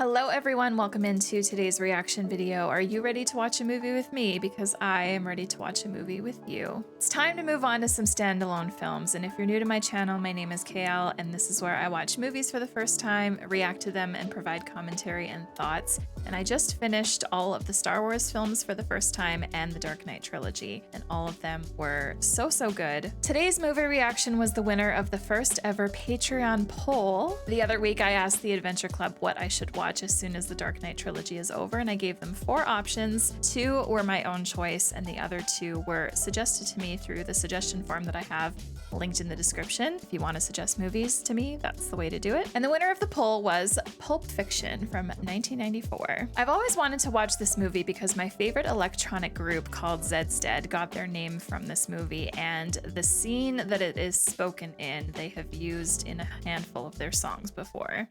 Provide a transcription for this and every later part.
Hello everyone, welcome into today's reaction video. Are you ready to watch a movie with me? Because I am ready to watch a movie with you. It's time to move on to some standalone films, and if you're new to my channel, my name is KL, and this is where I watch movies for the first time, react to them, and provide commentary and thoughts. And I just finished all of the Star Wars films for the first time and the Dark Knight trilogy, and all of them were so good. Today's movie reaction was the winner of the first ever Patreon poll. The other week I asked the Adventure Club what I should watch as soon as the Dark Knight trilogy is over, and I gave them 4 options. 2 were my own choice, and the other 2 were suggested to me through the suggestion form that I have linked in the description. If you want to suggest movies to me, that's the way to do it. And the winner of the poll was Pulp Fiction from 1994. I've always wanted to watch this movie because my favorite electronic group called Zed's Dead got their name from this movie, and the scene that it is spoken in, they have used in a handful of their songs before.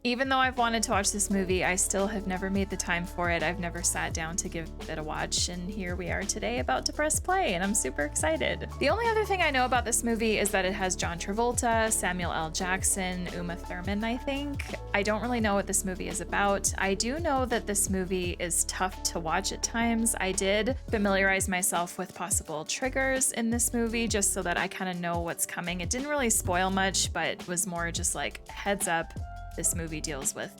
Even though I've wanted to watch this movie, I still have never made the time for it. I've never sat down to give it a watch, and here we are today about to press play, and I'm super excited. The only other thing I know about this movie is that it has John Travolta, Samuel L. Jackson, Uma Thurman, I think. I don't really know what this movie is about. I do know that this movie is tough to watch at times. I did familiarize myself with possible triggers in this movie just so that I kind of know what's coming. It didn't really spoil much, but was more just like, heads up, this movie deals with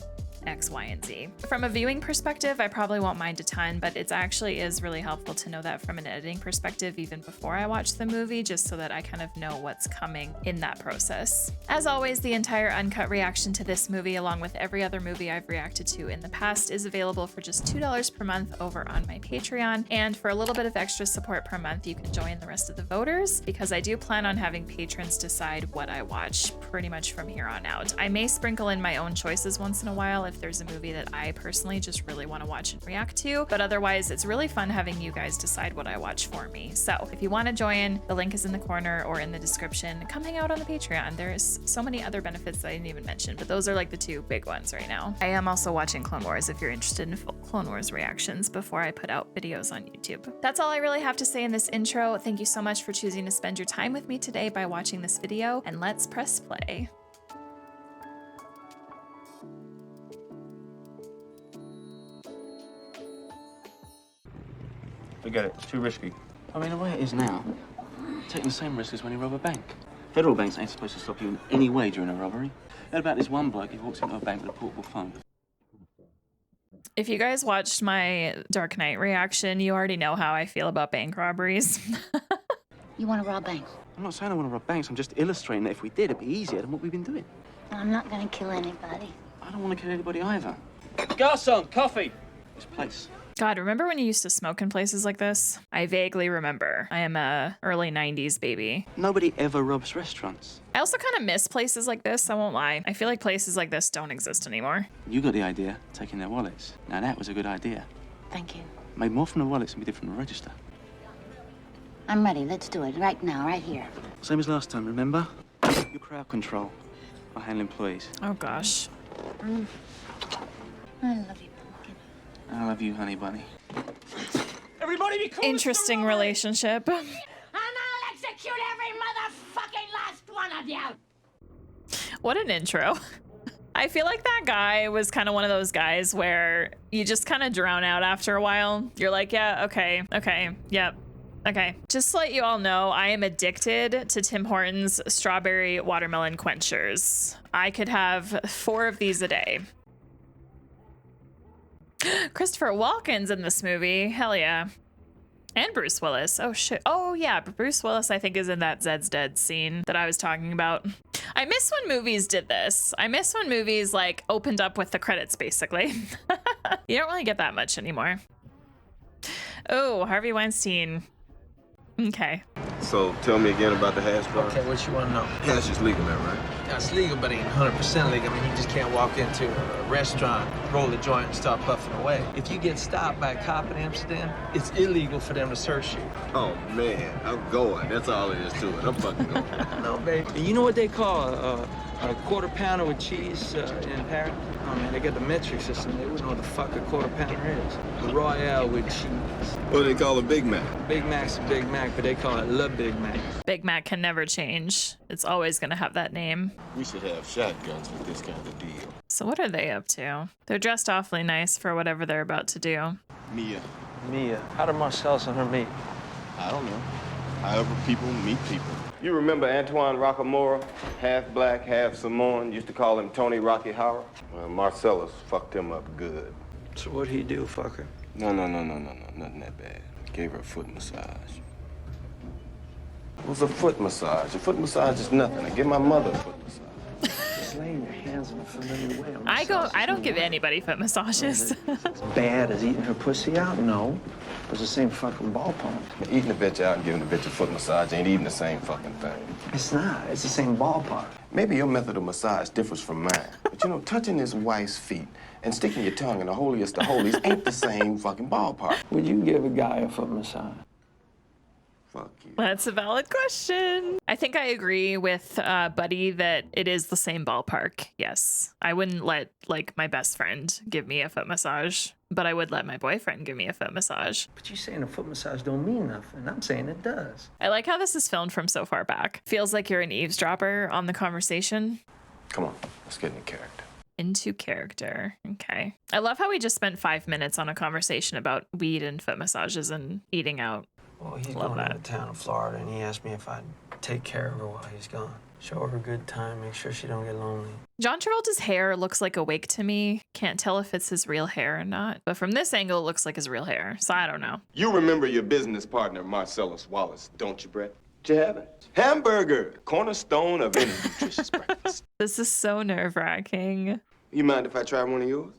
X, Y, and Z. From a viewing perspective, I probably won't mind a ton, but it actually is really helpful to know that from an editing perspective even before I watch the movie, just so that I kind of know what's coming in that process. As always, the entire uncut reaction to this movie, along with every other movie I've reacted to in the past, is available for just $2 per month over on my Patreon. And for a little bit of extra support per month, you can join the rest of the voters, because I do plan on having patrons decide what I watch pretty much from here on out. I may sprinkle in my own choices once in a while if there's a movie that I personally just really want to watch and react to, but otherwise it's really fun having you guys decide what I watch for me. So if you want to join, the link is in the corner or in the description. Come hang out on the Patreon. There's so many other benefits that I didn't even mention, but those are like the 2 big ones right now. I am also watching Clone Wars if you're interested in full Clone Wars reactions before I put out videos on YouTube. That's all I really have to say in this intro. Thank you so much for choosing to spend your time with me today by watching this video, and let's press play. Forget it. It's too risky. I mean, the way it is now, taking the same risk as when you rob a bank. Federal banks ain't supposed to stop you in any way during a robbery. Heard about this one bloke who walks into a bank with a portable phone. If you guys watched my Dark Knight reaction, you already know how I feel about bank robberies. You want to rob banks? I'm not saying I want to rob banks. I'm just illustrating that if we did, it'd be easier than what we've been doing. I'm not going to kill anybody. I don't want to kill anybody either. Garçon, coffee! This place. God, remember when you used to smoke in places like this? I vaguely remember. I am a early 90s baby. Nobody ever robs restaurants. I also kind of miss places like this, I won't lie. I feel like places like this don't exist anymore. You got the idea, taking their wallets. Now that was a good idea. Thank you. Made more from the wallets than we did from the register. I'm ready. Let's do it. Right now, right here. Same as last time, remember? Your crowd control. I handle employees. Oh gosh. I love you, Pumpkin. I love you, honey bunny. Everybody be cool. Interesting relationship. And I'll execute every motherfucking last one of you! What an intro. I feel like that guy was kind of one of those guys where you just kind of drown out after a while. You're like, yeah, okay, yep. Okay, just to let you all know, I am addicted to Tim Hortons strawberry watermelon quenchers. I could have 4 of these a day. Christopher Walken's in this movie, hell yeah. And Bruce Willis, oh shit. Oh yeah, Bruce Willis I think is in that Zed's Dead scene that I was talking about. I miss when movies did this. I miss when movies like opened up with the credits basically. You don't really get that much anymore. Oh, Harvey Weinstein. Okay. So tell me again about the hash bar. Okay, what you want to know? Hash is legal now, right? Yeah, it's legal, but it ain't 100% legal. I mean, you just can't walk into a restaurant, roll a joint, and start puffing away. If you get stopped by a cop in Amsterdam, it's illegal for them to search you. Oh man, I'm going. That's all it is to it. I'm fucking going. No, baby. And you know what they call A quarter pounder with cheese in Paris. Oh man, they got the metric system. They wouldn't know what the fuck a quarter pounder is. The Royale with cheese. What do they call a Big Mac? Big Mac's a Big Mac, but they call it Le Big Mac. Big Mac can never change. It's always gonna have that name. We should have shotguns with this kind of deal. So what are they up to? They're dressed awfully nice for whatever they're about to do. Mia. Mia. How did Marcellus and her meet? I don't know. However people meet people. You remember Antoine Rockamora? Half black, half Samoan. Used to call him Tony Rocky Horror. Marcellus fucked him up good. So what'd he do, fucker? No. Nothing that bad. Gave her a foot massage. It was a foot massage. A foot massage is nothing. I give my mother a foot massage. Just laying your hands in a familiar way. I don't give anybody foot massages. As bad as eating her pussy out? No. It was the same fucking ballpark. Eating a bitch out and giving a bitch a foot massage ain't even the same fucking thing. It's not. It's the same ballpark. Maybe your method of massage differs from mine. But you know, touching his wife's feet and sticking your tongue in the holiest of holies ain't the same fucking ballpark. Would you give a guy a foot massage? Fuck you. That's a valid question. I think I agree with Buddy that it is the same ballpark. Yes. I wouldn't let like my best friend give me a foot massage, but I would let my boyfriend give me a foot massage. But you saying a foot massage don't mean nothing. I'm saying it does. I like how this is filmed from so far back. Feels like you're an eavesdropper on the conversation. Come on, let's get into character. Into character. Okay. I love how we just spent 5 minutes on a conversation about weed and foot massages and eating out. Well, he's Love going that. out of town in Florida, and he asked me if I'd take care of her while he's gone. Show her a good time, make sure she don't get lonely. John Travolta's hair looks like a wig to me. Can't tell if it's his real hair or not. But from this angle, it looks like his real hair. So I don't know. You remember your business partner, Marcellus Wallace, don't you, Brett? Did you have it? Hamburger, cornerstone of any nutritious breakfast. This is so nerve-wracking. You mind if I try one of yours?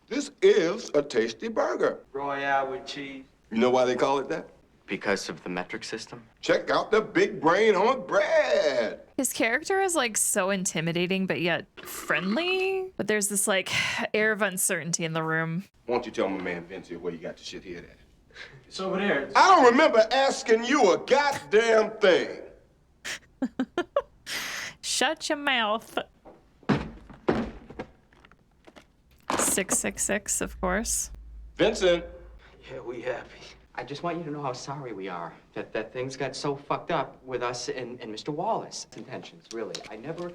This is a tasty burger. Royale with cheese. You know why they call it that? Because of the metric system? Check out the big brain on bread. His character is like so intimidating, but yet friendly. But there's this like air of uncertainty in the room. Why don't you tell my man Vince here where you got the shit hid at? It's over there. I don't remember asking you a goddamn thing. Shut your mouth. 666, of course. Vincent. Yeah, we happy. I just want you to know how sorry we are that things got so fucked up with us and Mr. Wallace. Intentions, really. I never...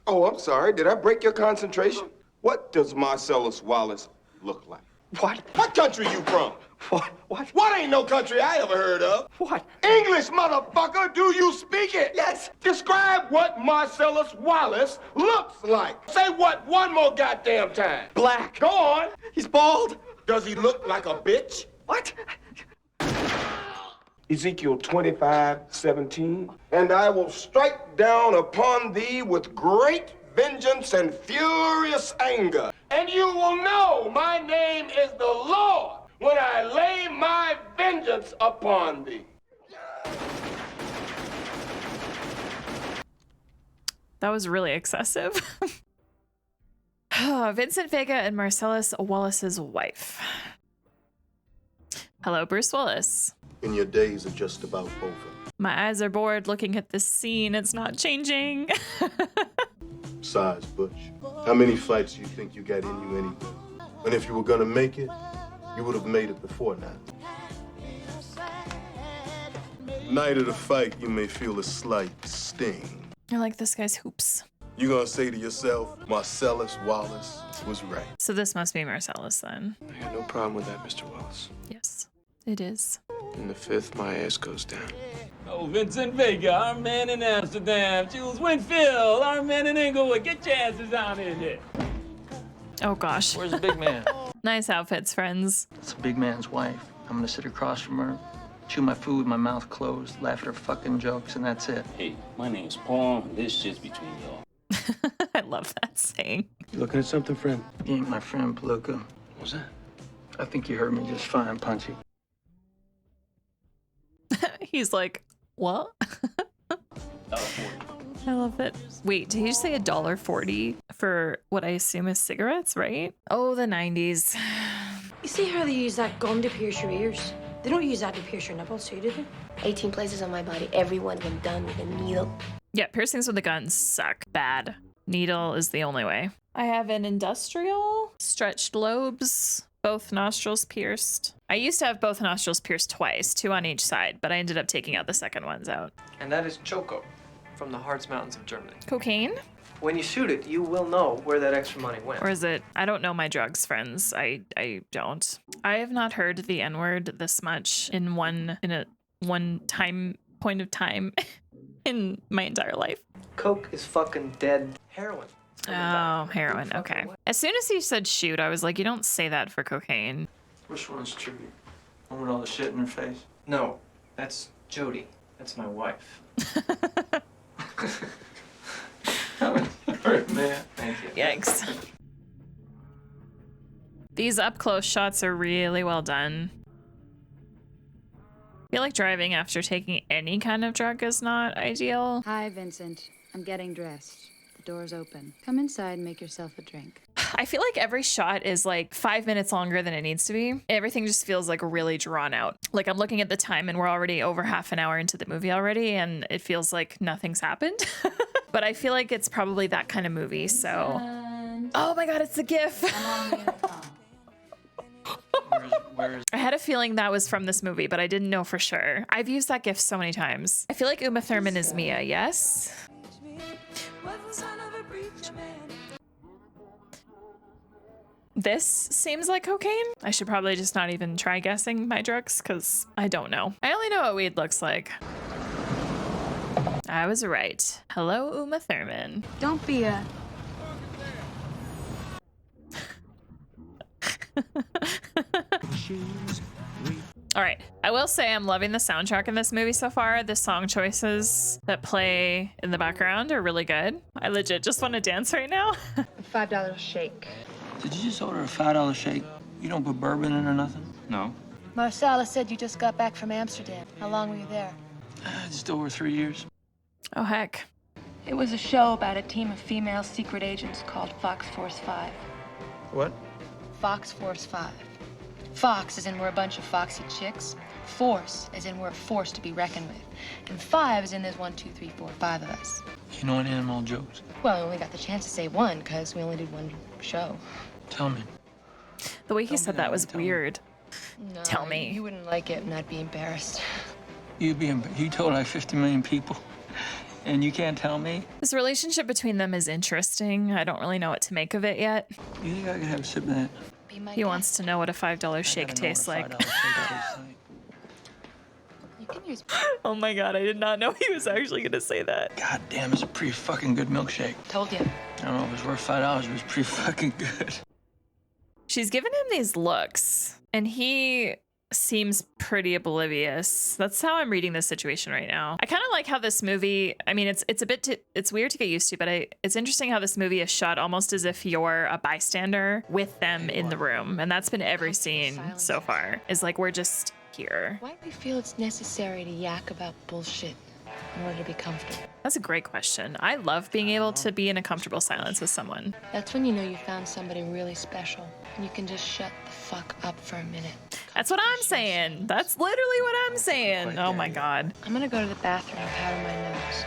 Oh, I'm sorry. Did I break your concentration? What does Marcellus Wallace look like? What? What country you from? What? What ain't no country I ever heard of? What? English, motherfucker. Do you speak it? Yes. Describe what Marcellus Wallace looks like. Say what one more goddamn time. Black. Go on. He's bald. Does he look like a bitch? What? Ezekiel 25:17. And I will strike down upon thee with great vengeance and furious anger. And you will know my name is the Lord when I lay my vengeance upon thee. That was really excessive. Vincent Vega and Marcellus Wallace's wife. Hello, Bruce Willis. And your days are just about over. My eyes are bored looking at this scene. It's not changing. Besides, Butch, how many fights do you think you got in you anyway? And if you were gonna make it, you would have made it before now. Night of the fight, you may feel a slight sting. I like this guy's hoops. You're gonna say to yourself, Marcellus Wallace was right. So this must be Marcellus then. I got no problem with that, Mr. Wallace. Yes, it is. In the fifth, my ass goes down. Oh, Vincent Vega, our man in Amsterdam. Jules Winfield, our man in Inglewood. Get your asses down in here. Oh gosh. Where's the big man? Nice outfits, friends. It's the big man's wife. I'm gonna sit across from her, chew my food with my mouth closed, laugh at her fucking jokes, and that's it. Hey, my name's Paul, and this shit's between y'all. I love that saying. You looking at something, friend? You ain't my friend, Palooka. What's that? I think you heard me just fine, Punchy. He's like, what? I love it. Wait, did you just say $1.40 for what I assume is cigarettes, right? Oh, the 90s. You see how they use that gum to pierce your ears? They don't use that to pierce your nipples too, do they? 18 places on my body, every one of them done with a needle. Yeah, piercings with a gun suck. Bad. Needle is the only way. I have an industrial, stretched lobes, both nostrils pierced. I used to have both nostrils pierced twice, 2 on each side, but I ended up taking out the second ones out. And that is Choco from the Harz Mountains of Germany. Cocaine? When you shoot it, you will know where that extra money went. Or is it? I don't know my drugs, friends. I don't. I have not heard the N-word this much in one time point of time in my entire life. Coke is fucking dead. Heroin. Oh, heroin. Okay. As soon as he said shoot, I was like, you don't say that for cocaine. Which one's tribute? One with all the shit in her face? No, that's Jody. That's my wife. Man. Thank you. Yikes. These up-close shots are really well done. I feel like driving after taking any kind of drug is not ideal. Hi, Vincent. I'm getting dressed. The door's open. Come inside and make yourself a drink. I feel like every shot is like 5 minutes longer than it needs to be. Everything just feels like really drawn out. Like I'm looking at the time and we're already over half an hour into the movie already and it feels like nothing's happened. But I feel like it's probably that kind of movie, so. Oh my God, it's the GIF. I had a feeling that was from this movie, but I didn't know for sure. I've used that GIF so many times. I feel like Uma Thurman is Mia, yes? This seems like cocaine. I should probably just not even try guessing my drugs because I don't know. I only know what weed looks like. I was right. Hello, Uma Thurman. Don't be a... All right, I will say I'm loving the soundtrack in this movie so far. The song choices that play in the background are really good. I legit just want to dance right now. $5 shake. Did you just order a $5 shake? You don't put bourbon in or nothing? No. Marsala said you just got back from Amsterdam. How long were you there? Just over 3 years. Oh, heck. It was a show about a team of female secret agents called Fox Force 5. What? Fox Force 5. Fox as in we're a bunch of foxy chicks. Force as in we're a force to be reckoned with. And 5 as in there's 1, 2, 3, 4, 5 of us. You know any animal jokes? Well, I only got the chance to say one because we only did one show. Tell me. The way he said that was weird. No, Tell me. You wouldn't like it and I'd be embarrassed. You told like 50 million people, and you can't tell me? This relationship between them is interesting. I don't really know what to make of it yet. You think I could have a sip of that? He wants to know what a $5 shake tastes like. You can use... Oh my God, I did not know he was actually gonna say that. God damn, it's a pretty fucking good milkshake. Told you. I don't know if it's worth $5, but it's pretty fucking good. She's given him these looks, and he seems pretty oblivious. That's how I'm reading this situation right now. I kind of like how this movie, I mean, it's weird to get used to, but it's interesting how this movie is shot almost as if you're a bystander with them in the room. And that's been every scene so far, is like, we're just here. Why do we feel it's necessary to yak about bullshit in order to be comfortable? That's a great question. I love being able to be in a comfortable silence with someone. That's when you know you found somebody really special. And you can just shut the fuck up for a minute. That's what I'm saying. That's literally what I'm saying. Oh my God. I'm gonna go to the bathroom and powder my nose.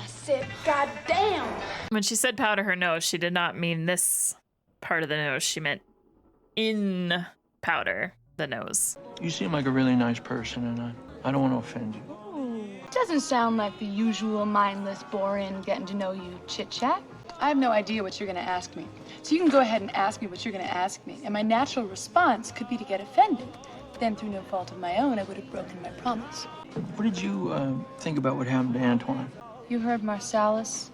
I said, goddamn! When she said powder her nose, she did not mean this part of the nose. She meant in powder the nose. You seem like a really nice person, and I don't want to offend you. Doesn't sound like the usual mindless, boring, getting to know you chit-chat. I have no idea what you're gonna ask me. So you can go ahead and ask me what you're gonna ask me, and my natural response could be to get offended. Then through no fault of my own, I would have broken my promise. What did you think about what happened to Antoine? You heard Marsalis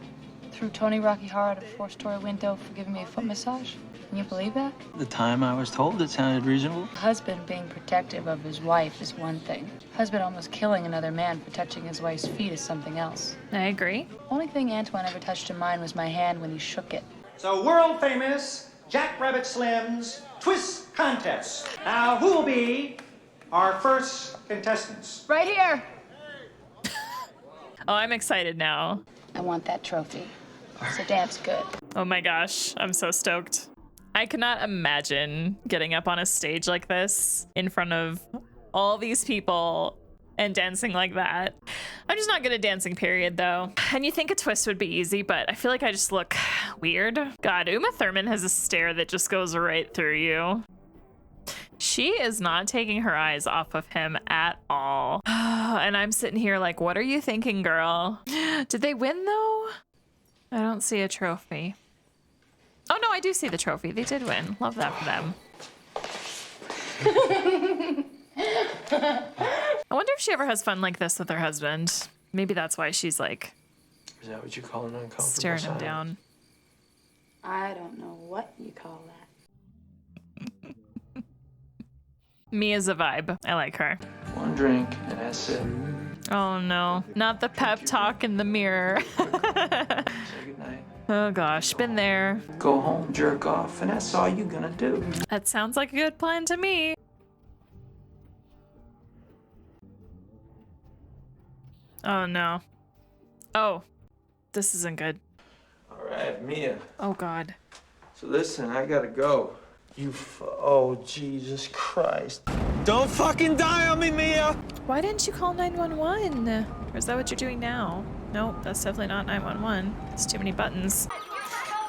threw Tony Rocky Horror out of a 4-story window for giving me a foot massage? Can you believe that? The time I was told, it sounded reasonable. Husband being protective of his wife is one thing. Husband almost killing another man for touching his wife's feet is something else. I agree. Only thing Antoine ever touched in mine was my hand when he shook it. So world famous Jackrabbit Slim's Twist Contest. Now who will be our first contestants? Right here. Oh, I'm excited now. I want that trophy. So dance good. Oh my gosh, I'm so stoked. I cannot imagine getting up on a stage like this in front of all these people and dancing like that. I'm just not good at dancing, period, though. And you think a twist would be easy, but I feel like I just look weird. God, Uma Thurman has a stare that just goes right through you. She is not taking her eyes off of him at all. And I'm sitting here like, what are you thinking, girl? Did they win, though? I don't see a trophy. Oh, no, I do see the trophy. They did win. Love that for them. I wonder if she ever has fun like this with her husband. Maybe that's why she's like... Is that what you call an uncomfortable staring him silence? down. I don't know what you call that. Mia's a vibe. I like her. One drink, and that's it. Oh no, not the pep talk in the mirror. Say goodnight. Oh gosh, been there. Go home, jerk off, and that's all you gonna do. That sounds like a good plan to me. Oh no. Oh, this isn't good. All right, Mia. Oh God. So listen, I gotta go. Oh, Jesus Christ. Don't fucking die on me, Mia! Why didn't you call 911? Or is that what you're doing now? Nope, that's definitely not 911. It's too many buttons.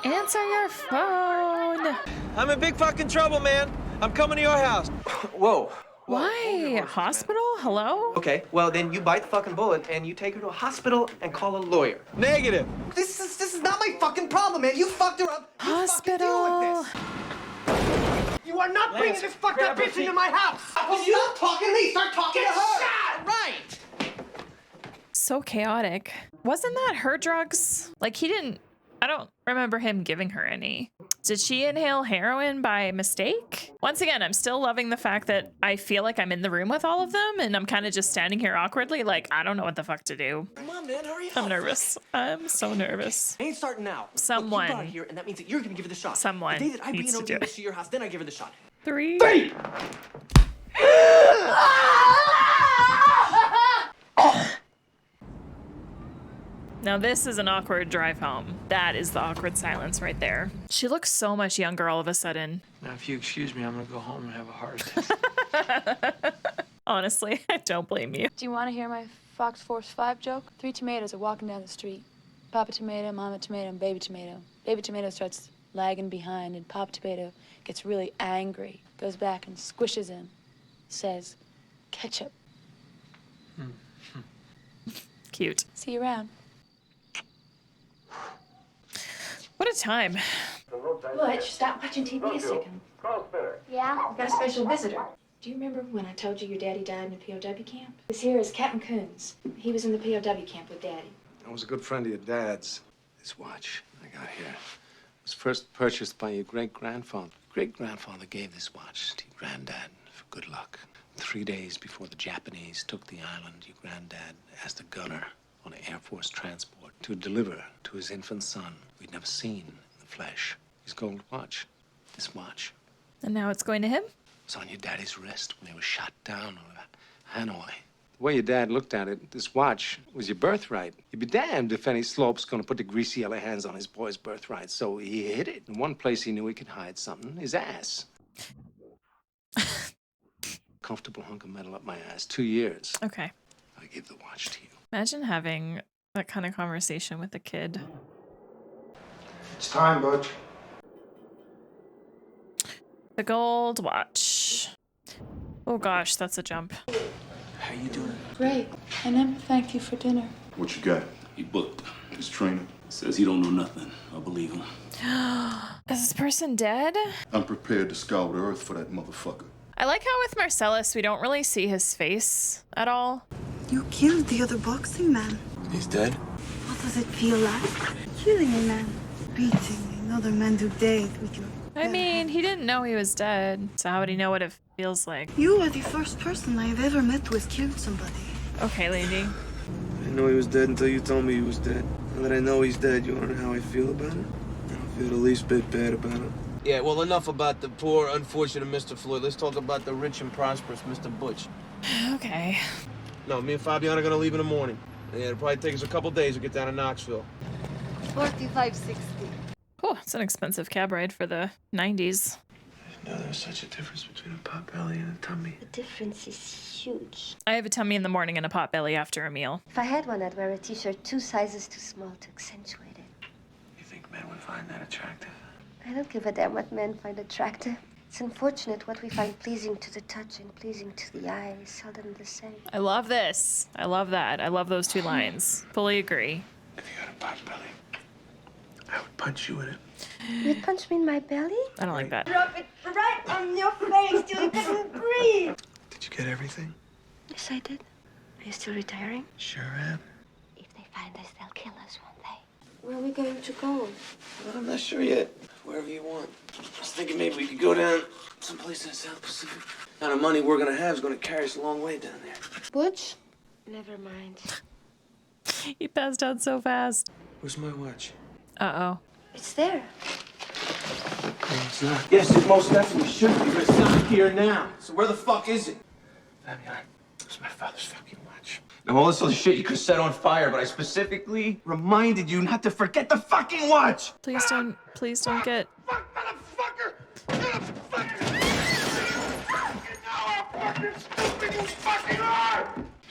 Answer your phone. I'm in big fucking trouble, man. I'm coming to your house. Whoa. Why? Hospital? Hello? Okay, well then you bite the fucking bullet and you take her to a hospital and call a lawyer. Negative. This is not my fucking problem, man. You fucked her up. You fucking deal with this. You are not bringing this fucked up bitch into my house. Well, you stop talking to me. Start talking to her. Shot. Right. So chaotic. Wasn't that her drugs? Like he didn't, I don't remember him giving her any. Did she inhale heroin by mistake? Once again, I'm still loving the fact that I feel like I'm in the room with all of them and I'm kind of just standing here awkwardly like, I don't know what the fuck to do. Come on, man, hurry up. I'm nervous. I'm so nervous. Ain't starting now. Someone. Look, you brought her here, and that means that you're gonna give her the shot. Someone The day that I bring needs an to do OD it. to your house, then I give her the shot. 3. Now this is an awkward drive home. That is the awkward silence right there. She looks so much younger all of a sudden. Now, if you excuse me, I'm gonna go home and have a heart attack. Honestly, I don't blame you. Do you want to hear my Fox Force 5 joke? 3 tomatoes are walking down the street. Papa Tomato, Mama Tomato, and Baby Tomato. Baby Tomato starts lagging behind, and Papa Tomato gets really angry, goes back and squishes him, says, ketchup. Cute. See you around. What a time. Butch, stop watching TV a second. Yeah? I've got a special visitor. Do you remember when I told you your daddy died in a POW camp? This here is Captain Coons. He was in the POW camp with Daddy. I was a good friend of your dad's. This watch I got here was first purchased by your great-grandfather. Great-grandfather gave this watch to your granddad for good luck. 3 days before the Japanese took the island, your granddad asked a gunner on an Air Force transport to deliver to his infant son we'd never seen in the flesh his gold watch. This watch And now it's going to him? was on your daddy's wrist when they were shot down over Hanoi. The way your dad looked at it, this watch was your birthright. You'd be damned if any slope's gonna put the greasy yellow hands on his boy's birthright. So he hid it in one place he knew he could hide something, his ass. Comfortable hunk of metal up my ass. 2 years. Okay. I gave the watch to you. Imagine having that kind of conversation with a kid. It's time, Butch. The gold watch. Oh gosh, that's a jump. How you doing? Great. I never thanked you for dinner. What you got? He booked. His trainer. Says he don't know nothing. I believe him. Is this person dead? I'm prepared to scour the earth for that motherfucker. I like how with Marcellus, we don't really see his face at all. You killed the other boxing man. He's dead? What does it feel like? Killing a man. Beating another man to death with your... I mean, he didn't know he was dead, so how would he know what it feels like? You are the first person I've ever met who has killed somebody. Okay, lady. I didn't know he was dead until you told me he was dead. Now that I know he's dead, you wanna know how I feel about it? I don't feel the least bit bad about it. Yeah, well, enough about the poor, unfortunate Mr. Floyd. Let's talk about the rich and prosperous Mr. Butch. Okay. No, me and Fabian are gonna leave in the morning. Yeah, it'll probably take us a couple days to get down to Knoxville. $45.60. Oh, it's an expensive cab ride for the 90s. No, there's such a difference between a pot belly and a tummy. The difference is huge. I have a tummy in the morning and a pot belly after a meal. If I had one, I'd wear a t-shirt 2 sizes too small to accentuate it. You think men would find that attractive? I don't give a damn what men find attractive. It's unfortunate what we find pleasing to the touch and pleasing to the eye is seldom the same. I love this. I love that. I love those 2 lines. Fully agree. If you had a pot belly, I would punch you in it. You'd punch me in my belly? I don't like that. Drop it right on your face till you couldn't breathe. Did you get everything? Yes, I did. Are you still retiring? Sure am. If they find us, they'll kill us, won't they? Where are we going to go? Well, I'm not sure yet. Wherever you want. I was thinking maybe we could go down someplace in the South Pacific. Now, the money we're gonna have is gonna carry us a long way down there. Butch? Never mind. He passed out so fast. Where's my watch? Uh-oh. It's there. No, it's not. Yes, it most definitely should be, but it's not here now. So where the fuck is it? Fabian, it's my father's fucking watch. Now, all this other shit you could set on fire, but I specifically reminded you not to forget the fucking watch! Please don't get...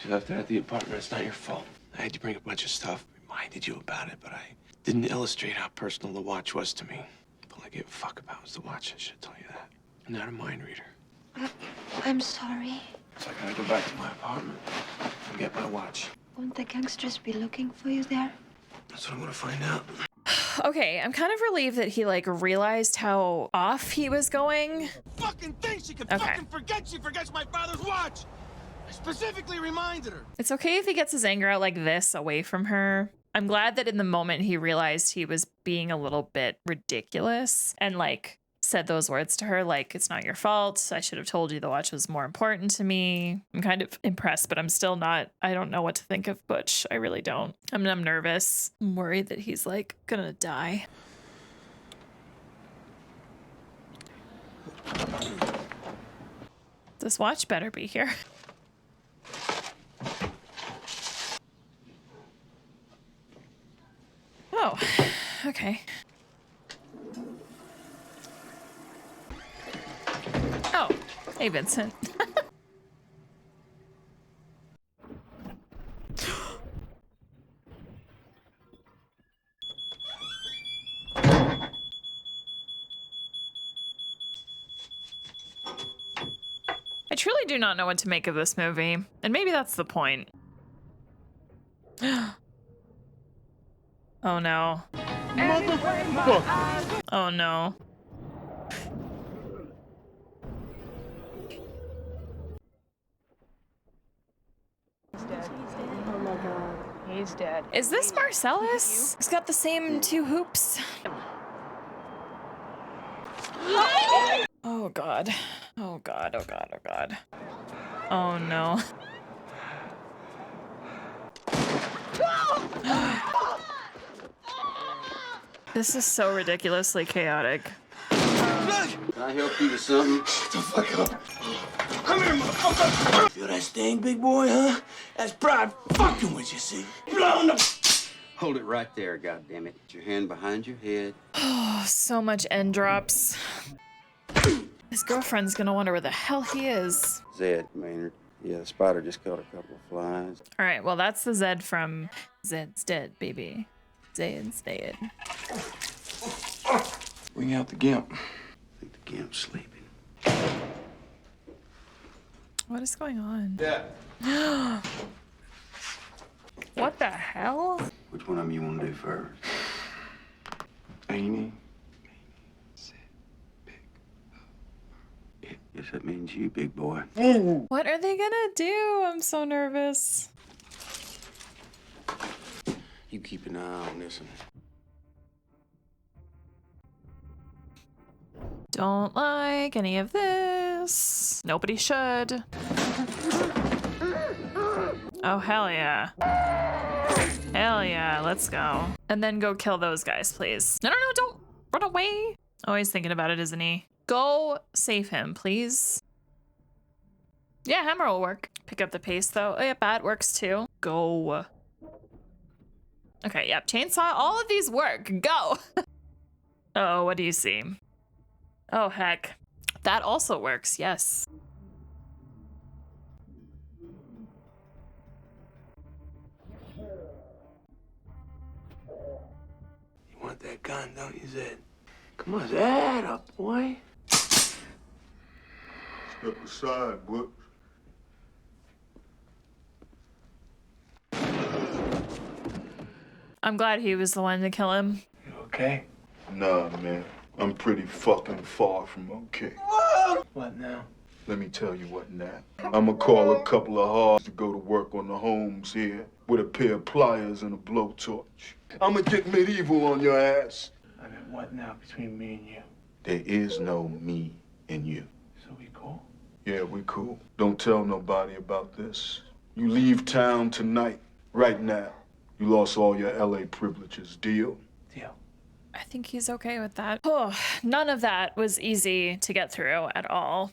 She left it at the apartment. It's not your fault. I had to bring a bunch of stuff. Reminded you about it, but I didn't illustrate how personal the watch was to me. All I gave a fuck about was the watch. I should tell you that. I'm not a mind reader. I'm sorry. So I gotta go back to my apartment and get my watch. Won't the gangsters be looking for you there? That's what I'm gonna find out. Okay, I'm kind of relieved that he, like, realized how off he was going. Fucking thing she could Okay. fucking forget she forgets my father's watch! I specifically reminded her. It's okay if he gets his anger out like this away from her. I'm glad that in the moment he realized he was being a little bit ridiculous and, like, said those words to her, like, it's not your fault. I should have told you the watch was more important to me. I'm kind of impressed, but I'm still not, I don't know what to think of Butch. I really don't. I'm nervous. I'm worried that he's, like, gonna die. This watch better be here. Oh, okay. Oh, hey, Vincent. I truly do not know what to make of this movie, and maybe that's the point. Oh no. Oh no. Oh my god, he's dead. Is this Marcellus? He's got the same 2 hoops. Oh god. Oh god, oh god, oh god. Oh no. This is so ridiculously chaotic. Can I help you with something? Shut the fuck up. Come here, motherfucker. Feel that sting, big boy, huh? That's pride fucking with you, see? Blown the... Hold it right there, goddammit. Put your hand behind your head. Oh, so much end drops. His girlfriend's gonna wonder where the hell he is. Zed, Maynard. Yeah, the spider just caught a couple of flies. All right, well, that's the Zed from Zed's Dead, baby. Zed's dead. Bring out the gimp. I think the gimp's sleeping. What is going on? Yeah. What the hell? Which one of them you want to do first? Amy. Yes, that means you, big boy. What are they gonna do? I'm so nervous. You keep an eye on this one. Don't like any of this. Nobody should. Oh, hell yeah. Hell yeah, let's go. And then go kill those guys, please. No, don't run away. Always thinking about it, isn't he? Go save him, please. Yeah, hammer will work. Pick up the pace, though. Oh, yeah, bat works, too. Go. Okay, yep, chainsaw. All of these work. Go. Oh, what do you see? Oh, heck. That also works, yes. You want that gun, don't you, Zed? Come on, Zed up, boy. Step aside, Butch. I'm glad he was the one to kill him. You okay? Nah, man. I'm pretty fucking far from okay. What now? Let me tell you what now. I'ma call a couple of hogs to go to work on the homes here with a pair of pliers and a blowtorch. I'ma get medieval on your ass. I mean, what now between me and you? There is no me and you. So we cool? Yeah, we cool. Don't tell nobody about this. You leave town tonight, right now. You lost all your LA privileges. Deal? Deal. I think he's okay with that. Oh, none of that was easy to get through at all.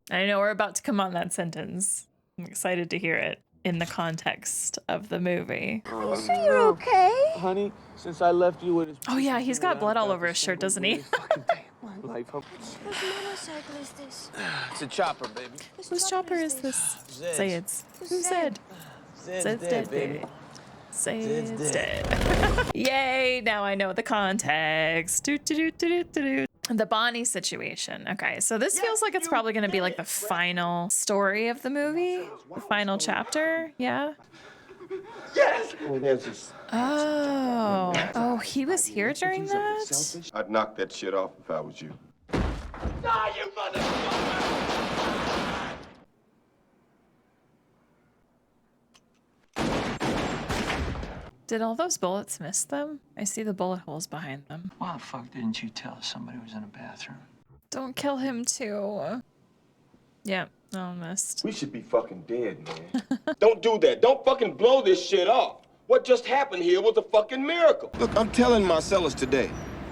I know we're about to come on that sentence. I'm excited to hear it in the context of the movie. Are you sure you're okay? Honey, since I left you with his... Oh yeah, he's got blood all over his shirt, doesn't he? Life. Whose motorcycle is this? It's a chopper, baby. Whose chopper is this? Zed's. Who's Zed? Zed's dead, baby. Zed's dead. Yay, now I know the context. The Bonnie situation. Okay, so this feels like it's probably gonna be like the final story of the movie. The final chapter, yeah? Yes! Oh, there's this. Oh. Oh, he was here during that? I'd knock that shit off if I was you. Die, you motherfucker! Did all those bullets miss them? I see the bullet holes behind them. Why the fuck didn't you tell us somebody was in a bathroom? Don't kill him too. Yeah, all missed. We should be fucking dead, man. Don't do that. Don't fucking blow this shit off. What just happened here was a fucking miracle. Look, I'm telling Marcellus today.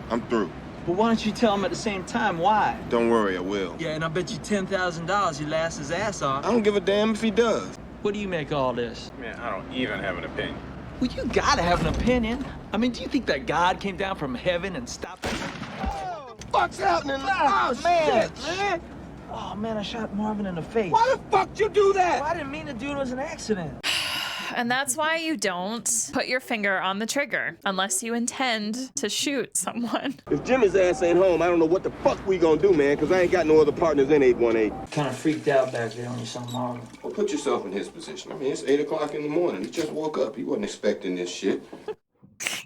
I'm through. Well, why don't you tell him at the same time? Why? Don't worry, I will. Yeah, and I bet you $10,000 he'll ask his ass off. I don't give a damn if he does. What do you make of all this? Man, I don't even have an opinion. Well, you gotta have an opinion. I mean, do you think that God came down from heaven and stopped him? What's happening? Oh, man. Shit, man. Oh, man, I shot Marvin in the face. Why the fuck you do that? Well, I didn't mean to do it. It was an accident. And that's why you don't put your finger on the trigger unless you intend to shoot someone. If Jimmy's ass ain't home, I don't know what the fuck we gonna do, man, because I ain't got no other partners in 818. Kind of freaked out back there when you saw Marvin. Well, put yourself in his position. I mean, it's 8 o'clock in the morning. He just woke up. He wasn't expecting this shit.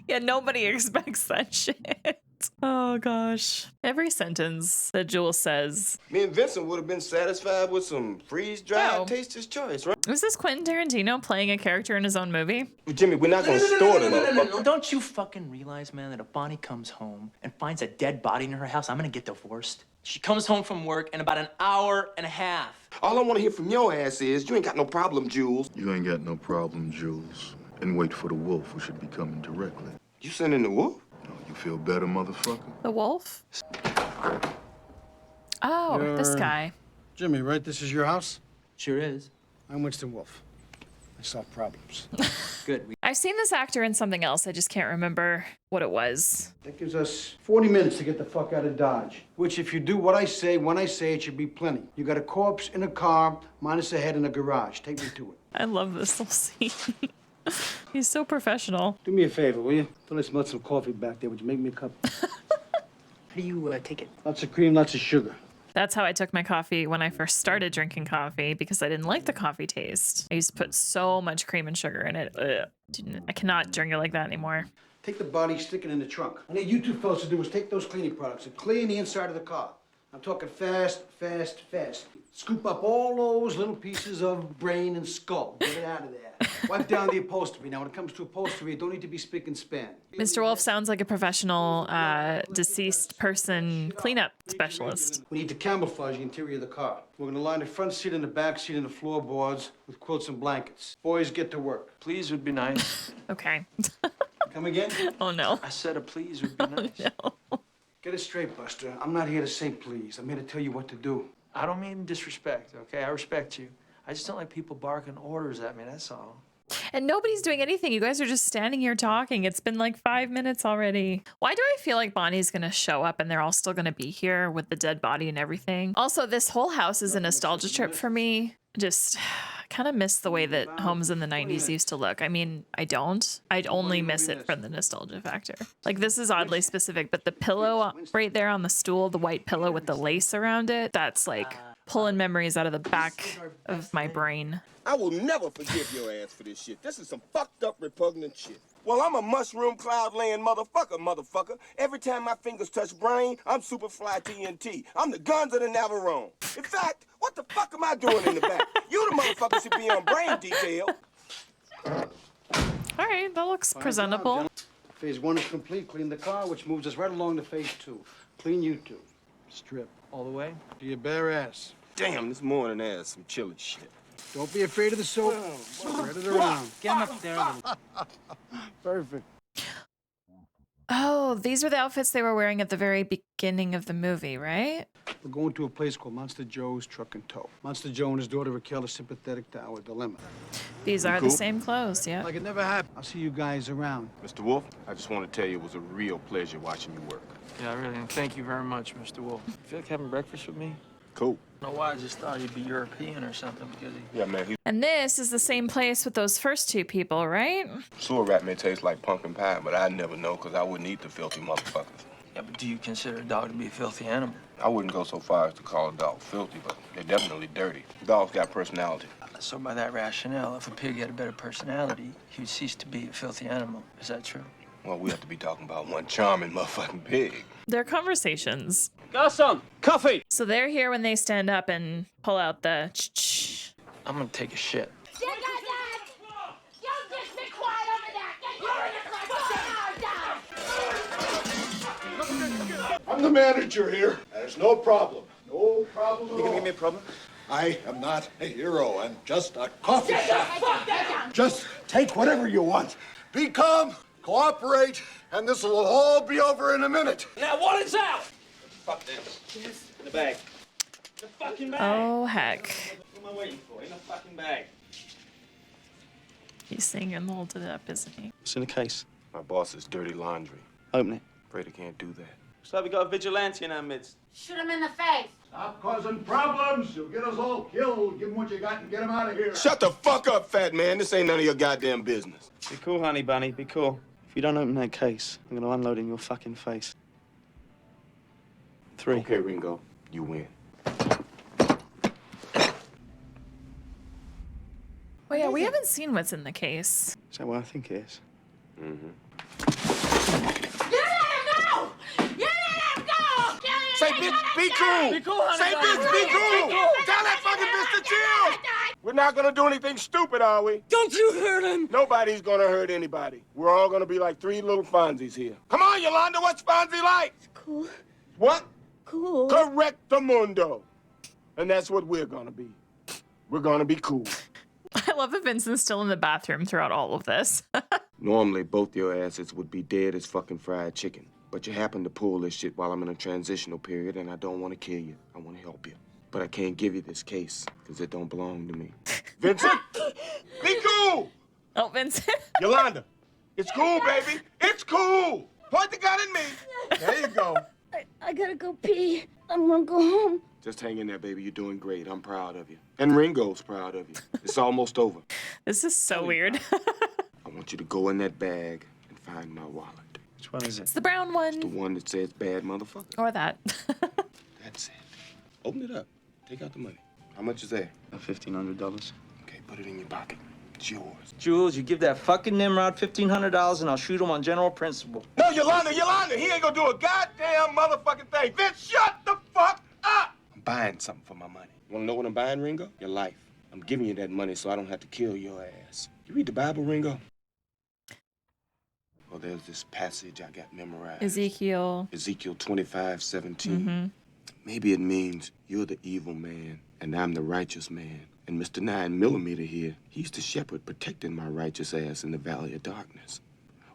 Yeah, nobody expects that shit. Oh gosh. Every sentence that Jules says. Me and Vincent would have been satisfied with some freeze-dried Taster's Choice, right? Was this Quentin Tarantino playing a character in his own movie? Jimmy, we're not gonna store them. No. Don't you fucking realize, man, that if Bonnie comes home and finds a dead body in her house, I'm gonna get divorced? She comes home from work in about an hour and a half. All I want to hear from your ass is, you ain't got no problem, Jules. You ain't got no problem, Jules. And wait for the wolf, who should be coming directly. You sending the wolf? You feel better, motherfucker? The wolf? Oh, this guy. Jimmy, right? This is your house? Sure is. I'm Winston Wolfe. I solve problems. Good. I've seen this actor in something else. I just can't remember what it was. That gives us 40 minutes to get the fuck out of Dodge. Which, if you do what I say, when I say it, should be plenty. You got a corpse in a car, minus a head in a garage. Take me to it. I love this little scene. He's so professional. Do me a favor, will you? Thought I smelled some coffee back there. Would you make me a cup? How do you take it? Lots of cream, lots of sugar. That's how I took my coffee when I first started drinking coffee because I didn't like the coffee taste. I used to put so much cream and sugar in it. Ugh. I cannot drink it like that anymore. Take the body, stick it in the trunk. All I need you two fellas to do is take those cleaning products and clean the inside of the car. I'm talking fast, fast, fast. Scoop up all those little pieces of brain and skull. Get it out of there. Wipe down the upholstery. Now, when it comes to upholstery, it don't need to be spick and span. Mr. Wolf sounds like a professional deceased person cleanup specialist. We need to camouflage the interior of the car. We're gonna line the front seat and the back seat and the floorboards with quilts and blankets. Boys, get to work. Please would be nice. Okay. Come again? Oh, no. I said a please would be nice. No. Get it straight, Buster. I'm not here to say please. I'm here to tell you what to do. I don't mean disrespect, okay? I respect you. I just don't like people barking orders at me, that's all. And nobody's doing anything. You guys are just standing here talking. It's been like 5 minutes already. Why do I feel like Bonnie's gonna show up and they're all still gonna be here with the dead body and everything? Also, this whole house is a nostalgia trip for me. Just kind of miss the way that homes in the 90s used to look. I mean, I don't. I'd only miss it from the nostalgia factor. Like, this is oddly specific, but the pillow right there on the stool, the white pillow with the lace around it, that's like pulling memories out of the back of my brain. I will never forgive your ass for this shit. This is some fucked up, repugnant shit. Well, I'm a mushroom cloud laying motherfucker. Every time my fingers touch brain, I'm Superfly TNT. I'm the Guns of the Navarone. In fact, what the fuck am I doing in the back? You the motherfucker should be on brain detail. All right, that looks presentable. Phase 1 is complete. Clean the car, which moves us right along to phase 2. Clean you two. Strip. All the way? Do your bare ass. Damn, this morning ass some chilly shit. Don't be afraid of the soap. Spread it around. Get him up there a little. Perfect. Oh, these were the outfits they were wearing at the very beginning of the movie, right? We're going to a place called Monster Joe's Truck and Tow. Monster Joe and his daughter Raquel are sympathetic to our dilemma. These are the same clothes, yeah. Like it never happened. I'll see you guys around. Mr. Wolf, I just want to tell you it was a real pleasure watching you work. Yeah, really. And thank you very much, Mr. Wolf. You feel like having breakfast with me? Cool. I don't know why. I just thought he'd be European or something because he... Yeah, man, And this is the same place with those first two people, right? sewer rat may taste like pumpkin pie, but I'd never know because I wouldn't eat the filthy motherfuckers. Yeah, but do you consider a dog to be a filthy animal? I wouldn't go so far as to call a dog filthy, but they're definitely dirty. Dogs got personality. So by that rationale, if a pig had a better personality, he would cease to be a filthy animal. Is that true? Well, we have to be talking about one charming motherfucking pig. Their conversations. Got some coffee. So they're here when they stand up and pull out the ch-ch. I'm gonna take a shit. You just be quiet over there. Get you in the club. I'm the manager here. There's no problem. No problem at all. You gonna give me a problem? I am not a hero. I'm just a coffee shop. Get down. Just take whatever you want. Be calm, cooperate, and this will all be over in a minute. Now what is out? Fuck this. In the bag. The fucking bag. Oh, heck. What am I waiting for? In the fucking bag. He's singing and holding it up, isn't he? What's in the case? My boss's dirty laundry. Open it. Afraid I can't do that. Looks like we got a vigilante in our midst. Shoot him in the face. Stop causing problems. You'll get us all killed. Give them what you got and get them out of here. Shut the fuck up, fat man. This ain't none of your goddamn business. Be cool, honey bunny. Be cool. If you don't open that case, I'm gonna unload in your fucking face. 3. Okay, Ringo. You win. Oh, yeah, we haven't seen what's in the case. Is that what I think it is? Say, bitch, be cool. Be cool, honey. Say, bitch, be cool. Tell that fucking bitch to chill. We're not gonna do anything stupid, are we? Don't you hurt him. Nobody's gonna hurt anybody. We're all gonna be like 3 little Fonzies here. Come on, Yolanda, what's Fonzie like? Cool. What? Cool. Correctamundo. And that's what we're gonna be. We're gonna be cool. I love that Vincent's still in the bathroom throughout all of this. Normally, both your asses would be dead as fucking fried chicken. But you happen to pull this shit while I'm in a transitional period, and I don't want to kill you. I want to help you. But I can't give you this case, because it don't belong to me. Vincent! Be cool! Oh, Vincent. Yolanda, it's cool, baby. It's cool. Point the gun at me. There you go. I gotta go pee. I'm gonna go home. Just hang in there, baby. You're doing great. I'm proud of you. And Ringo's proud of you. It's almost over. This is so weird. I want you to go in that bag and find my wallet. Which one is it? It's the brown one. The one that says bad motherfucker. Or that. That's it. Open it up. Take out the money. How much is there? $1,500. Okay, put it in your pocket. It's yours. Jules, you give that fucking Nimrod $1,500 and I'll shoot him on general principle. No, Yolanda, he ain't gonna do a goddamn motherfucking thing. Vince, shut the fuck up! I'm buying something for my money. Wanna know what I'm buying, Ringo? Your life. I'm giving you that money so I don't have to kill your ass. You read the Bible, Ringo? Well, there's this passage I got memorized. Ezekiel 25:17. Maybe it means you're the evil man and I'm the righteous man. And Mr. 9mm here, he's the shepherd protecting my righteous ass in the valley of darkness.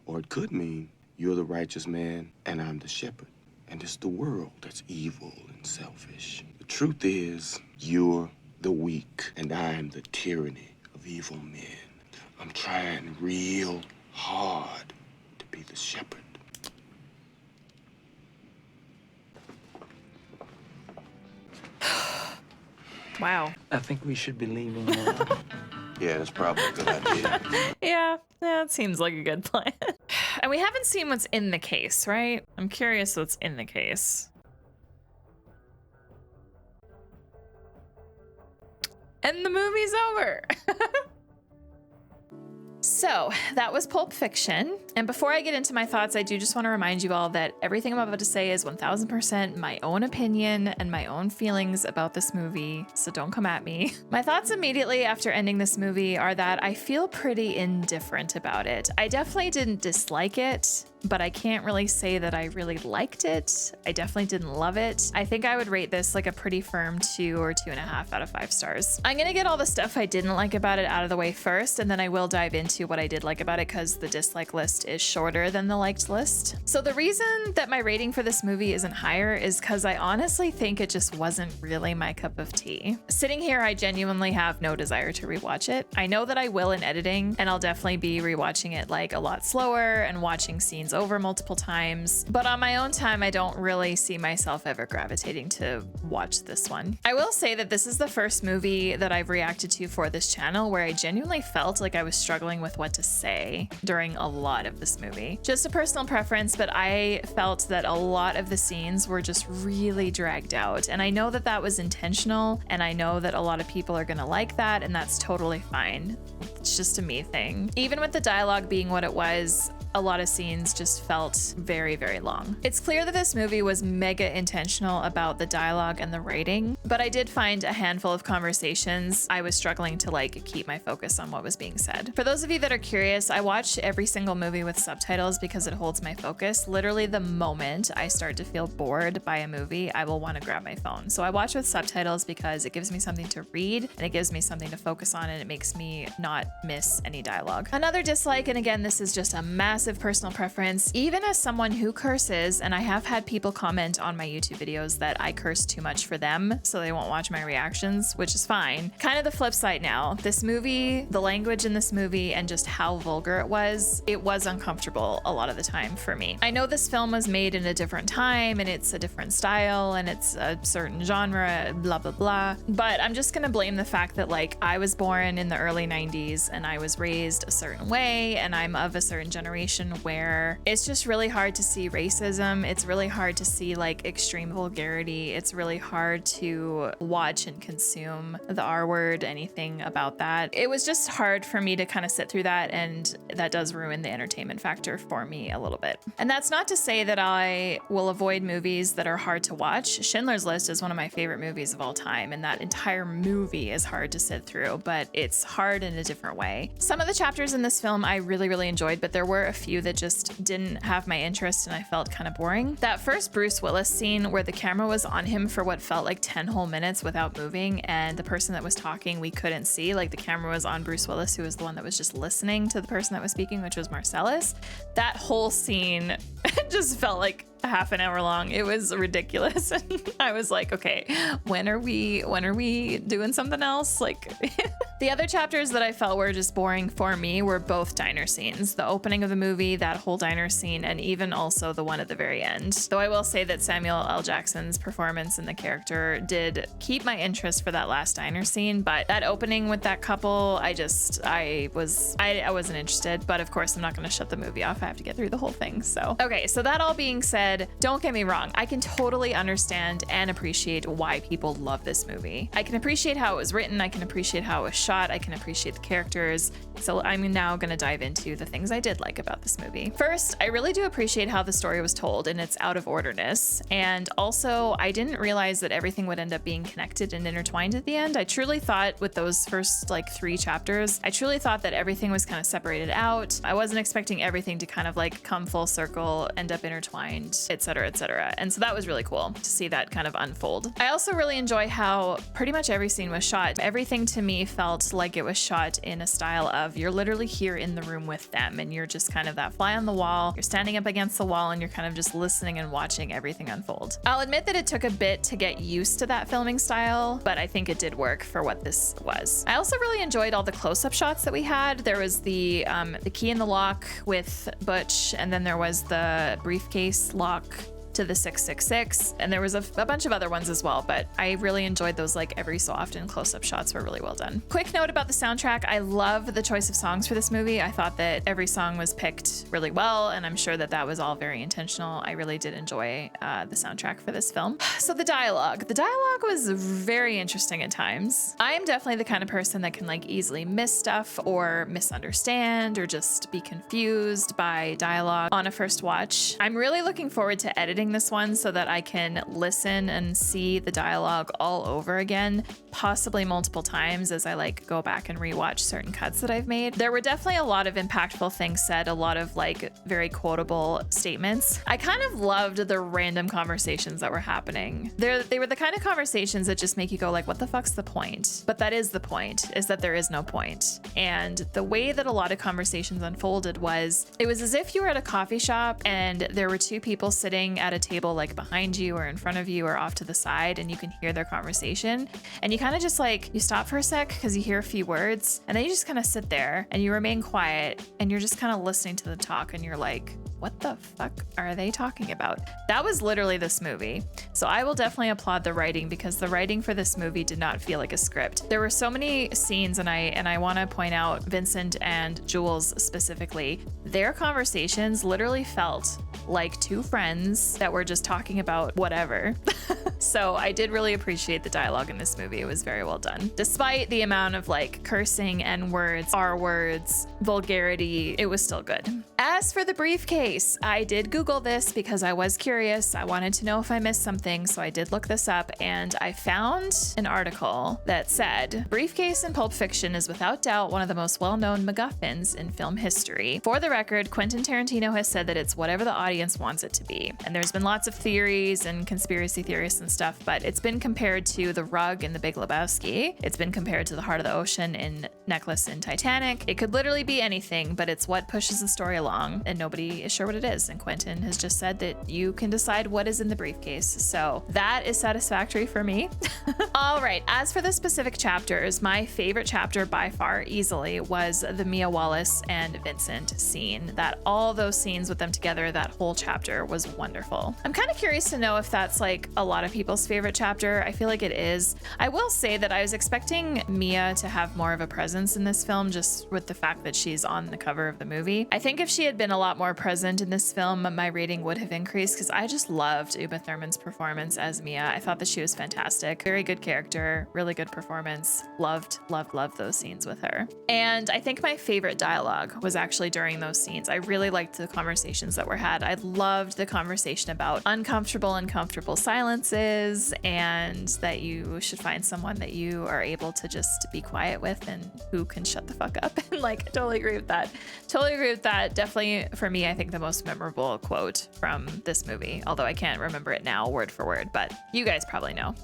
Or it could mean you're the righteous man and I'm the shepherd. And it's the world that's evil and selfish. The truth is, you're the weak and I'm the tyranny of evil men. I'm trying real hard to be the shepherd. Wow. I think we should be leaving now. Yeah, that's probably a good idea. Yeah, it seems like a good plan. And we haven't seen what's in the case, right? I'm curious what's in the case. And the movie's over. So that was Pulp Fiction. And before I get into my thoughts, I do just want to remind you all that everything I'm about to say is 1000% my own opinion and my own feelings about this movie. So don't come at me. My thoughts immediately after ending this movie are that I feel pretty indifferent about it. I definitely didn't dislike it, but I can't really say that I really liked it. I definitely didn't love it. I think I would rate this like a pretty firm 2 or 2.5 out of 5 stars. I'm gonna get all the stuff I didn't like about it out of the way first, and then I will dive into what I did like about it because the dislike list is shorter than the liked list. So the reason that my rating for this movie isn't higher is because I honestly think it just wasn't really my cup of tea. Sitting here, I genuinely have no desire to rewatch it. I know that I will in editing, and I'll definitely be rewatching it like a lot slower and watching scenes over multiple times, but on my own time, I don't really see myself ever gravitating to watch this one. I will say that this is the first movie that I've reacted to for this channel where I genuinely felt like I was struggling with what to say during a lot of this movie. Just a personal preference, but I felt that a lot of the scenes were just really dragged out, and I know that that was intentional, and I know that a lot of people are gonna like that, and that's totally fine. It's just a me thing. Even with the dialogue being what it was, a lot of scenes just felt very, very long. It's clear that this movie was mega intentional about the dialogue and the writing, but I did find a handful of conversations I was struggling to like keep my focus on what was being said. For those of you that are curious, I watch every single movie with subtitles because it holds my focus. Literally the moment I start to feel bored by a movie, I will want to grab my phone. So I watch with subtitles because it gives me something to read and it gives me something to focus on, and it makes me not miss any dialogue. Another dislike, and again, this is just a massive personal preference, even as someone who curses, and I have had people comment on my YouTube videos that I curse too much for them, so they won't watch my reactions, which is fine. Kind of the flip side now. This movie, the language in this movie, and just how vulgar it was uncomfortable a lot of the time for me. I know this film was made in a different time, and it's a different style, and it's a certain genre, blah, blah, blah, but I'm just gonna blame the fact that like I was born in the early 90s, and I was raised a certain way, and I'm of a certain generation where it's just really hard to see racism. It's really hard to see like extreme vulgarity. It's really hard to watch and consume the R word, anything about that. It was just hard for me to kind of sit through that, and that does ruin the entertainment factor for me a little bit. And that's not to say that I will avoid movies that are hard to watch. Schindler's List is one of my favorite movies of all time, and that entire movie is hard to sit through, but it's hard in a different way. Some of the chapters in this film I really, really enjoyed, but there were a few that just didn't have my interest and I felt kind of boring. That first Bruce Willis scene where the camera was on him for what felt like 10 whole minutes without moving, and the person that was talking we couldn't see, like the camera was on Bruce Willis, who was the one that was just listening to the person that was speaking, which was Marcellus. That whole scene just felt like a half an hour long. It was ridiculous. And I was like, okay, when are we doing something else? Like the other chapters that I felt were just boring for me were both diner scenes. The opening of the movie, that whole diner scene, and even also the one at the very end. Though I will say that Samuel L. Jackson's performance and the character did keep my interest for that last diner scene, but that opening with that couple, I wasn't interested. But of course, I'm not going to shut the movie off. I have to get through the whole thing. So okay, so that all being said, don't get me wrong, I can totally understand and appreciate why people love this movie. I can appreciate how it was written, I can appreciate how it was shot, I can appreciate the characters. So I'm now going to dive into the things I did like about this movie. First, I really do appreciate how the story was told and its out of orderness. And also, I didn't realize that everything would end up being connected and intertwined at the end. I truly thought with those first like 3 chapters, I truly thought that everything was kind of separated out. I wasn't expecting everything to kind of like come full circle all end up intertwined, et cetera, et cetera. And so that was really cool to see that kind of unfold. I also really enjoy how pretty much every scene was shot. Everything to me felt like it was shot in a style of you're literally here in the room with them and you're just kind of that fly on the wall. You're standing up against the wall and you're kind of just listening and watching everything unfold. I'll admit that it took a bit to get used to that filming style, but I think it did work for what this was. I also really enjoyed all the close-up shots that we had. There was the key in the lock with Butch, and then there was the briefcase lock to the 666, and there was a bunch of other ones as well, but I really enjoyed those like every so often close-up shots were really well done. Quick note about the soundtrack, I love the choice of songs for this movie. I thought that every song was picked really well, and I'm sure that that was all very intentional. I really did enjoy the soundtrack for this film. So the dialogue was very interesting at times. I am definitely the kind of person that can like easily miss stuff or misunderstand or just be confused by dialogue on a first watch. I'm really looking forward to editing this one so that I can listen and see the dialogue all over again, possibly multiple times as I like go back and rewatch certain cuts that I've made. There were definitely a lot of impactful things said, a lot of like very quotable statements. I kind of loved the random conversations that were happening. They were the kind of conversations that just make you go like, what the fuck's the point? But that is the point, is that there is no point. And the way that a lot of conversations unfolded was, it was as if you were at a coffee shop and there were two people sitting at a table like behind you or in front of you or off to the side, and you can hear their conversation, and you kind of just like, you stop for a sec because you hear a few words, and then you just kind of sit there and you remain quiet and you're just kind of listening to the talk, and you're like, what the fuck are they talking about? That was literally this movie. So I will definitely applaud the writing, because the writing for this movie did not feel like a script. There were so many scenes, and I want to point out Vincent and Jules specifically. Their conversations literally felt like two friends that were just talking about whatever. So I did really appreciate the dialogue in this movie. It was very well done. Despite the amount of like cursing, N-words, R-words, vulgarity, it was still good. As for the briefcase, I did Google this because I was curious. I wanted to know if I missed something, so I did look this up, and I found an article that said, briefcase in Pulp Fiction is without doubt one of the most well-known MacGuffins in film history. For the record, Quentin Tarantino has said that it's whatever the audience wants it to be. And there's been lots of theories and conspiracy theorists and stuff, but it's been compared to the rug in The Big Lebowski. It's been compared to the heart of the ocean in Necklace in Titanic. It could literally be anything, but it's what pushes the story along, and nobody is sure what it is. And Quentin has just said that you can decide what is in the briefcase. So that is satisfactory for me. All right, as for the specific chapters, my favorite chapter by far easily was the Mia Wallace and Vincent scene. That all those scenes with them together, that whole chapter was wonderful. I'm kind of curious to know if that's like a lot of people's favorite chapter. I feel like it is. I will say that I was expecting Mia to have more of a presence in this film, just with the fact that she's on the cover of the movie. I think if she had been a lot more present in this film, my rating would have increased, because I just loved Uma Thurman's performance as Mia. I thought that she was fantastic. Very good character, really good performance. Loved those scenes with her. And I think my favorite dialogue was actually during those scenes. I really liked the conversations that were had. I loved the conversation about uncomfortable and comfortable silences, and that you should find someone that you are able to just be quiet with and who can shut the fuck up. And like, I totally agree with that. Definitely for me, I think the most memorable quote from this movie, although I can't remember it now word for word, but you guys probably know.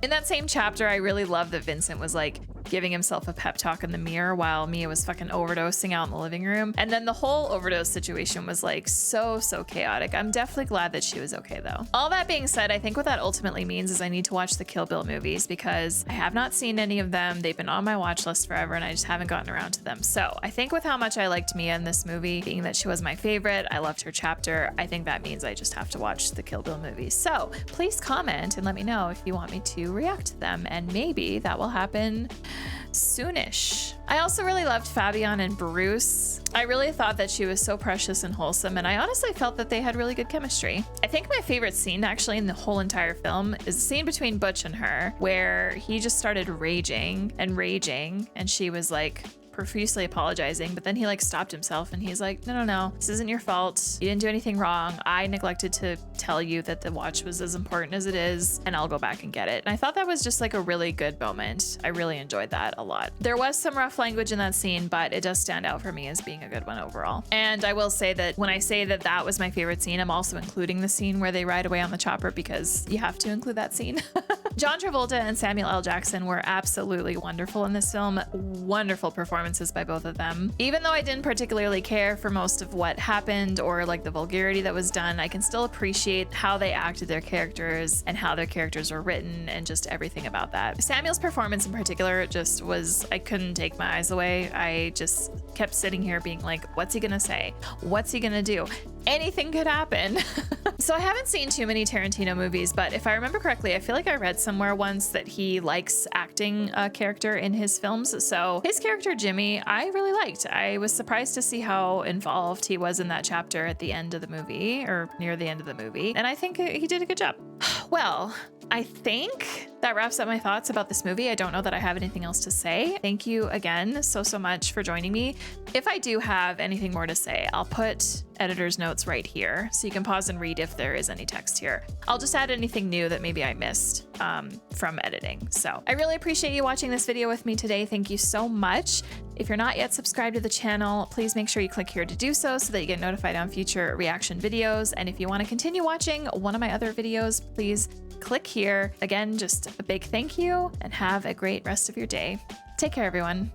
In that same chapter, I really love that Vincent was like giving himself a pep talk in the mirror while Mia was fucking overdosing out in the living room. And then the whole overdose situation was like so chaotic. I'm definitely glad that she was okay though. All that being said, I think what that ultimately means is I need to watch the Kill Bill movies, because I have not seen any of them. They've been on my watch list forever and I just haven't gotten around to them. So I think with how much I liked Mia in this movie, being that she was my favorite, I loved her chapter, I think that means I just have to watch the Kill Bill movies. So please comment and let me know if you want me to react to them, and maybe that will happen soonish. I also really loved Fabian and Bruce. I really thought that she was so precious and wholesome, and I honestly felt that they had really good chemistry. I think my favorite scene actually in the whole entire film is the scene between Butch and her, where he just started raging, and she was like profusely apologizing, but then he like stopped himself and he's like, no, this isn't your fault. You didn't do anything wrong. I neglected to tell you that the watch was as important as it is, and I'll go back and get it. And I thought that was just like a really good moment. I really enjoyed that a lot. There was some rough language in that scene, but it does stand out for me as being a good one overall. And I will say that when I say that that was my favorite scene, I'm also including the scene where they ride away on the chopper because you have to include that scene. John Travolta and Samuel L. Jackson were absolutely wonderful in this film. Wonderful performances by both of them. Even though I didn't particularly care for most of what happened or like the vulgarity that was done, I can still appreciate how they acted their characters and how their characters were written and just everything about that. Samuel's performance in particular just was, I couldn't take my eyes away. I just kept sitting here being like, what's he gonna say? What's he gonna do? Anything could happen. So I haven't seen too many Tarantino movies, but if I remember correctly, I feel like I read somewhere once that he likes acting a character in his films. So his character Jimmy, I really liked. I was surprised to see how involved he was in that chapter at the end of the movie, or near the end of the movie. And I think he did a good job. Well, I think that wraps up my thoughts about this movie. I don't know that I have anything else to say. Thank you again so much for joining me. If I do have anything more to say, I'll put editor's notes right here so you can pause and read if there is any text here. I'll just add anything new that maybe I missed from editing. So I really appreciate you watching this video with me today. Thank you so much. If you're not yet subscribed to the channel, please make sure you click here to do so that you get notified on future reaction videos. And if you want to continue watching one of my other videos, please click here. Again, just a big thank you and have a great rest of your day. Take care, everyone.